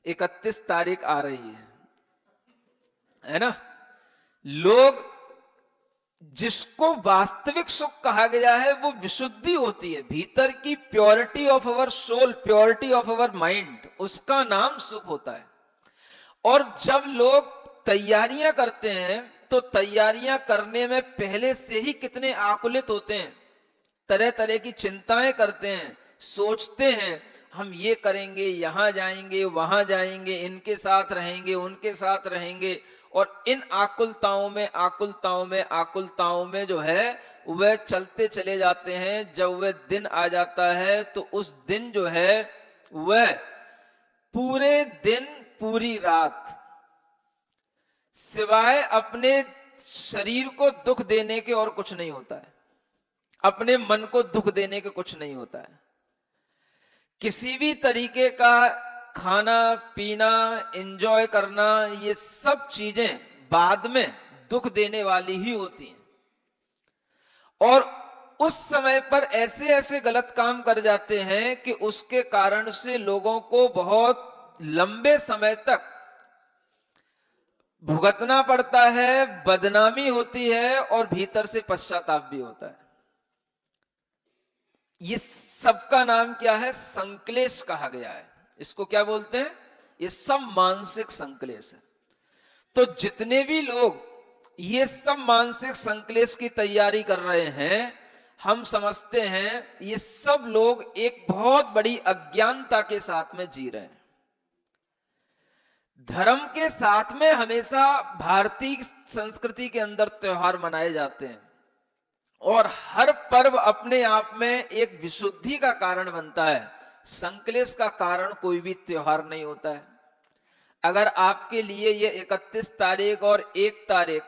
31 तारीख आ रही है ना। लोग, जिसको वास्तविक सुख कहा गया है वो विशुद्धि होती है, भीतर की purity of our soul, purity of our mind, उसका नाम सुख होता है। और जब लोग तैयारियां करते हैं तो तैयारियां करने में पहले से ही कितने आकुलित होते हैं, तरह तरह की चिंताएं करते हैं, सोचते हैं हम ये करेंगे, यहां जाएंगे, वहां जाएंगे, इनके साथ रहेंगे, उनके साथ रहेंगे। और इन आकुलताओं में आकुलताओं में आकुलताओं में जो है वह चलते चले जाते हैं। जब वह दिन आ जाता है तो उस दिन जो है वह पूरे दिन पूरी रात सिवाय अपने शरीर को दुख देने के और कुछ नहीं होता है, अपने मन को दुख देने के कुछ नहीं होता है। किसी भी तरीके का खाना पीना, एंजॉय करना, ये सब चीजें बाद में दुख देने वाली ही होती हैं। और उस समय पर ऐसे ऐसे गलत काम कर जाते हैं कि उसके कारण से लोगों को बहुत लंबे समय तक भुगतना पड़ता है, बदनामी होती है और भीतर से पश्चाताप भी होता है। ये सबका नाम क्या है? संक्लेश कहा गया है। इसको क्या बोलते हैं? ये सब मानसिक संक्लेश है। तो जितने भी लोग ये सब मानसिक संक्लेश की तैयारी कर रहे हैं, हम समझते हैं ये सब लोग एक बहुत बड़ी अज्ञानता के साथ में जी रहे हैं। धर्म के साथ में हमेशा भारतीय संस्कृति के अंदर त्योहार मनाए जाते हैं और हर पर्व अपने आप में एक विशुद्धि का कारण बनता है। संक्लेश का कारण कोई भी त्योहार नहीं होता है। अगर आपके लिए ये 31 तारीख और 1 तारीख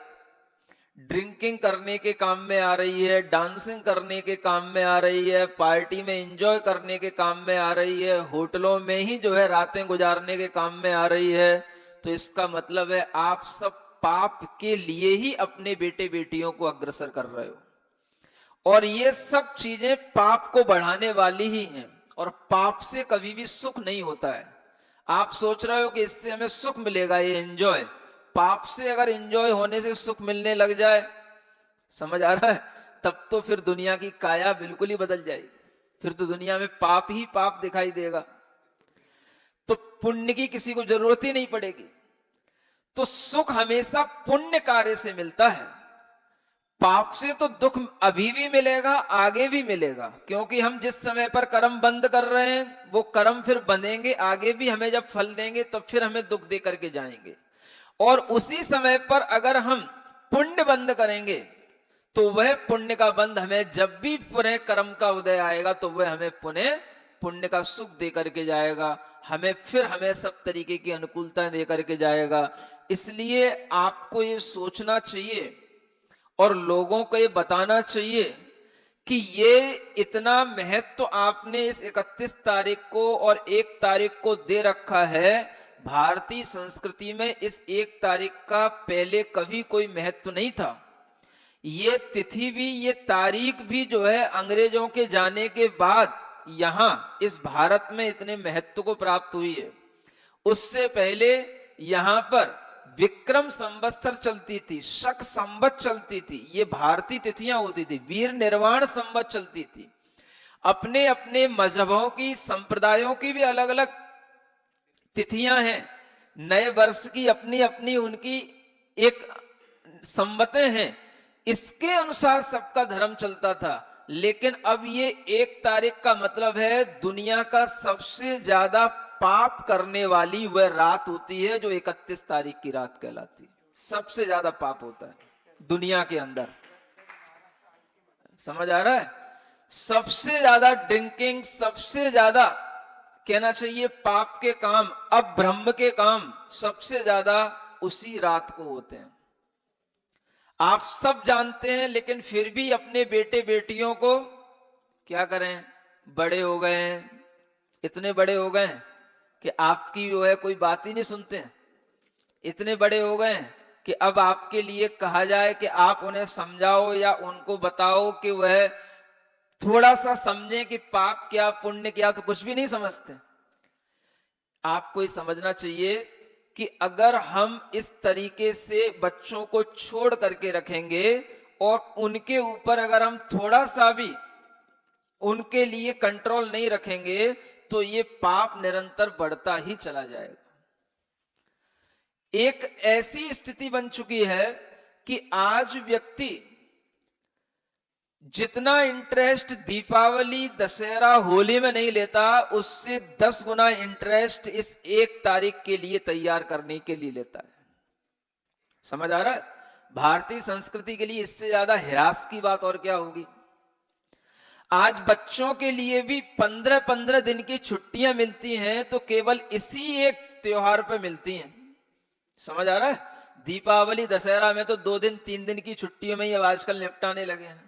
ड्रिंकिंग करने के काम में आ रही है, डांसिंग करने के काम में आ रही है, पार्टी में एंजॉय करने के काम में आ रही है, होटलों में ही जो है रातें गुजारने के काम में आ रही है, तो इसका मतलब है आप सब पाप के लिए ही अपने बेटे बेटियों को अग्रसर कर रहे हो। और ये सब चीजें पाप को बढ़ाने वाली ही हैं और पाप से कभी भी सुख नहीं होता है। आप सोच रहे हो कि इससे हमें सुख मिलेगा, ये एंजॉय, पाप से अगर एंजॉय होने से सुख मिलने लग जाए, समझ आ रहा है, तब तो फिर दुनिया की काया बिल्कुल ही बदल जाएगी। फिर तो दुनिया में पाप ही पाप दिखाई देगा, तो पुण्य की किसी को जरूरत ही नहीं पड़ेगी। तो सुख हमेशा पुण्य कार्य से मिलता है। पाप से तो दुख अभी भी मिलेगा, आगे भी मिलेगा, क्योंकि हम जिस समय पर कर्म बंद कर रहे हैं वो कर्म फिर बनेंगे, आगे भी हमें जब फल देंगे तो फिर हमें दुख दे करके जाएंगे। और उसी समय पर अगर हम पुण्य बंद करेंगे तो वह पुण्य का बंध हमें जब भी पुनः कर्म का उदय आएगा तो वह हमें पुनः पुण्य का सुख दे करके जाएगा, हमें सब तरीके की अनुकूलता दे करके जाएगा। इसलिए आपको ये सोचना चाहिए और लोगों को ये बताना चाहिए कि ये इतना महत्व तो आपने इस 31 तारीख को और 1 तारीख को दे रखा है। भारतीय संस्कृति में इस 1 तारीख का पहले कभी कोई महत्व नहीं था। ये तिथि भी, ये तारीख भी जो है अंग्रेजों के जाने के बाद यहां इस भारत में इतने महत्व को प्राप्त हुई है। उससे पहले यहां पर विक्रम संवत्सर चलती थी, शक संवत चलती थी, ये भारतीय तिथियां होती थी, वीर निर्वाण संवत चलती थी। अपने अपने मजहबों की, संप्रदायों की भी अलग अलग तिथियां हैं, नए वर्ष की अपनी अपनी उनकी एक संवतें हैं, इसके अनुसार सबका धर्म चलता था। लेकिन अब ये 1 तारीख का मतलब है दुनिया का सबसे ज्यादा पाप करने वाली वह रात होती है जो 31 तारीख की रात कहलाती है। सबसे ज्यादा पाप होता है दुनिया के अंदर, समझ आ रहा है? सबसे ज्यादा ड्रिंकिंग, सबसे ज्यादा कहना चाहिए पाप के काम, अब ब्रह्म के काम सबसे ज्यादा उसी रात को होते हैं। आप सब जानते हैं, लेकिन फिर भी अपने बेटे बेटियों को क्या करें, बड़े हो गए हैं, इतने बड़े हो गए हैं कि आपकी जो है कोई बात ही नहीं सुनते हैं। इतने बड़े हो गए हैं कि अब आपके लिए कहा जाए कि आप उन्हें समझाओ या उनको बताओ कि वह थोड़ा सा समझें कि पाप क्या पुण्य क्या, तो कुछ भी नहीं समझते। आपको ये समझना चाहिए कि अगर हम इस तरीके से बच्चों को छोड़ करके रखेंगे और उनके ऊपर अगर हम थोड़ा सा भी उनके लिए कंट्रोल नहीं रखेंगे तो ये पाप निरंतर बढ़ता ही चला जाएगा। एक ऐसी स्थिति बन चुकी है कि आज व्यक्ति जितना इंटरेस्ट दीपावली, दशहरा, होली में नहीं लेता, उससे 10 गुना इंटरेस्ट इस 1 तारीख के लिए तैयार करने के लिए लेता है। समझ आ रहा है? भारतीय संस्कृति के लिए इससे ज्यादा हिरास की बात और क्या होगी। आज बच्चों के लिए भी 15-15 दिन की छुट्टियां मिलती हैं तो केवल इसी एक त्योहार पे मिलती हैं। समझ आ रहा है? दीपावली, दशहरा में तो 2 दिन 3 दिन की छुट्टियों में ही अब आजकल निपटाने लगे हैं।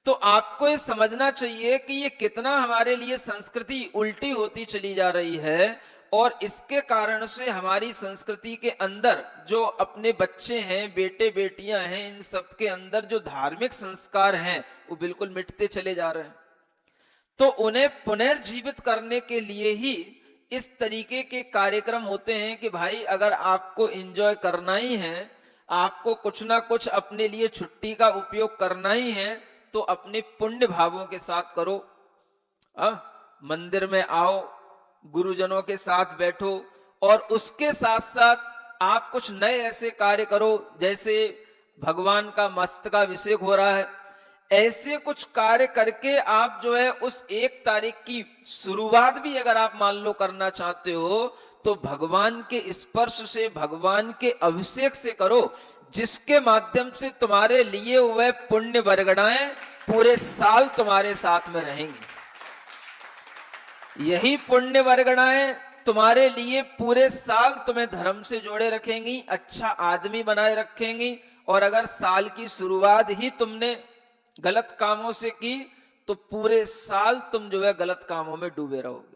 तो आपको ये समझना चाहिए कि ये कितना हमारे लिए संस्कृति उल्टी होती चली जा रही है और इसके कारण से हमारी संस्कृति के अंदर जो अपने बच्चे हैं, बेटे बेटियां हैं, इन सब के अंदर जो धार्मिक संस्कार हैं वो बिल्कुल मिटते चले जा रहे हैं। तो उन्हें पुनर्जीवित करने के लिए ही इस तरीके के कार्यक्रम होते हैं कि भाई अगर आपको एंजॉय करना ही है, आपको कुछ ना कुछ अपने लिए छुट्टी का उपयोग करना ही है, तो अपने पुण्य भावों के साथ करो। मंदिर में आओ, गुरुजनों के साथ बैठो और उसके साथ साथ आप कुछ नए ऐसे कार्य करो, जैसे भगवान का मस्तकाभिषेक हो रहा है, ऐसे कुछ कार्य करके आप जो है उस 1 तारीख की शुरुआत भी अगर आप मान लो करना चाहते हो तो भगवान के स्पर्श से, भगवान के अभिषेक से करो, जिसके माध्यम से तुम्हारे लिए हुए पुण्य बरगड़ाएं पूरे साल तुम्हारे साथ में रहेंगी। यही पुण्य बरगड़ाएं तुम्हारे लिए पूरे साल तुम्हें धर्म से जोड़े रखेंगी, अच्छा आदमी बनाए रखेंगी। और अगर साल की शुरुआत ही तुमने गलत कामों से की तो पूरे साल तुम जो है गलत कामों में डूबे रहोगे।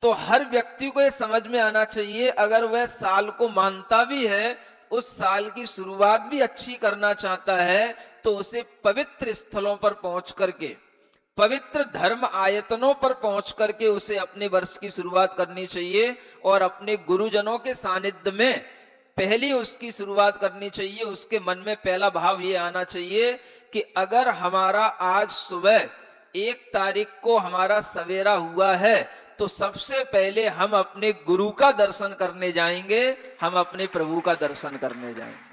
तो हर व्यक्ति को यह समझ में आना चाहिए, अगर वह साल को मानता भी है, उस साल की शुरुआत भी अच्छी करना चाहता है, तो उसे पवित्र स्थलों पर पहुंच करके, पवित्र धर्म आयतनों पर पहुंच करके उसे अपने वर्ष की शुरुआत करनी चाहिए और अपने गुरुजनों के सानिध्य में पहली उसकी शुरुआत करनी चाहिए। उसके मन में पहला भाव ये आना चाहिए कि अगर हमारा आज सुबह 1 तारीख को हमारा सवेरा हुआ है तो सबसे पहले हम अपने गुरु का दर्शन करने जाएंगे, हम अपने प्रभु का दर्शन करने जाएंगे।